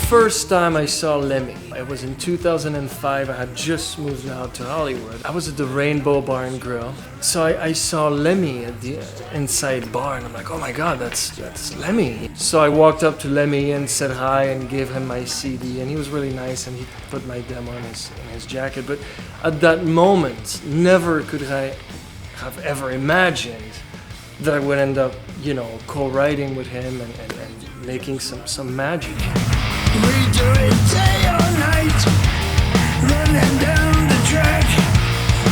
first time I saw Lemmy, it was in 2005. I had just moved out to Hollywood. I was at the Rainbow Bar and Grill. So I saw Lemmy at the inside bar, and I'm like, oh my God, that's Lemmy. So I walked up to Lemmy and said hi and gave him my CD, and he was really nice, and he put my demo in his jacket. But at that moment, never could I have ever imagined that I would end up, co-writing with him and making some magic. We do it day or night, running down the track.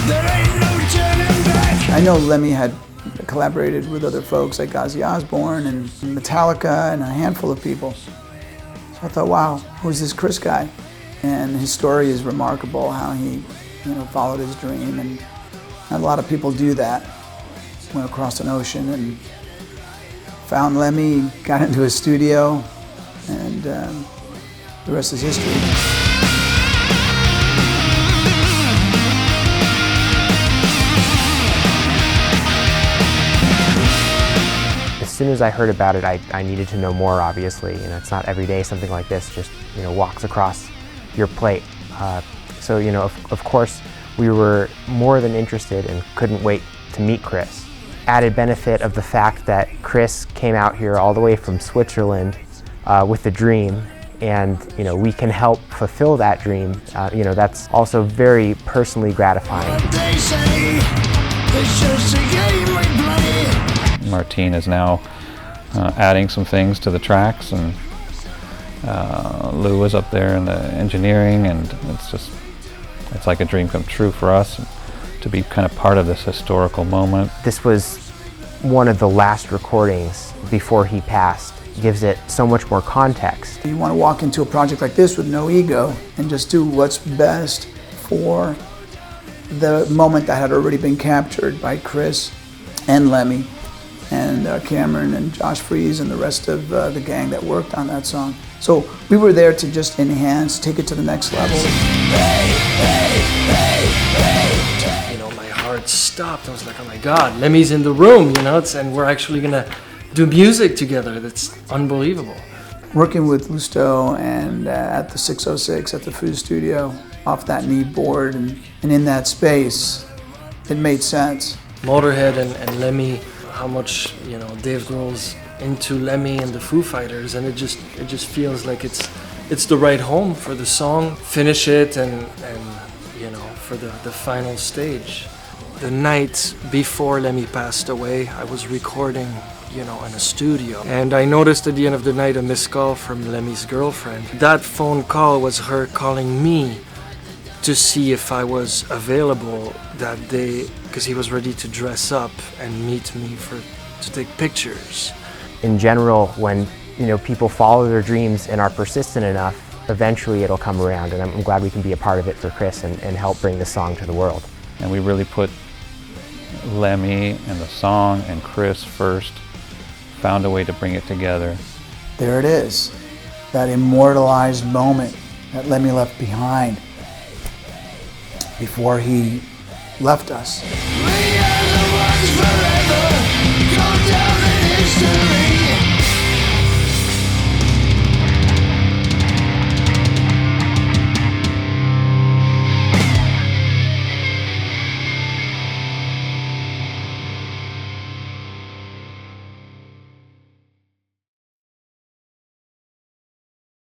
There ain't no turning back. I know Lemmy had collaborated with other folks like Ozzy Osbourne and Metallica and a handful of people. So I thought, wow, who's this Chris guy? And his story is remarkable, how he followed his dream, and not a lot of people do that. Went across an ocean and found Lemmy, got into his studio, and the rest is history. As soon as I heard about it, I needed to know more, obviously. It's not every day something like this just, walks across your plate. So, of course, we were more than interested and couldn't wait to meet Chris. Added benefit of the fact that Chris came out here all the way from Switzerland with a dream, and we can help fulfill that dream. That's also very personally gratifying. Martine is now adding some things to the tracks, and Lou is up there in the engineering, and it's like a dream come true for us to be kind of part of this historical moment. This was one of the last recordings before he passed. Gives it so much more context. You want to walk into a project like this with no ego and just do what's best for the moment that had already been captured by Chris and Lemmy and Cameron and Josh Freese and the rest of the gang that worked on that song. So we were there to just enhance, take it to the next level. My heart stopped. I was like, oh my God, Lemmy's in the room, and we're actually gonna do music together. That's unbelievable. Working with Lusto and at the 606 at the Food Studio off that knee board and in that space, it made sense. Motorhead and Lemmy, how much Dave Grohl's into Lemmy and the Foo Fighters, and it just feels like it's the right home for the song. Finish it and for the final stage. The night before Lemmy passed away, I was recording in a studio, and I noticed at the end of the night a missed call from Lemmy's girlfriend. That phone call was her calling me to see if I was available that day, because he was ready to dress up and meet me to take pictures. In general, when people follow their dreams and are persistent enough, eventually it'll come around, and I'm glad we can be a part of it for Chris and help bring the song to the world. And we really put Lemmy and the song and Chris first, found a way to bring it together. There it is, that immortalized moment that Lemmy left behind before he left us. We are the ones forever.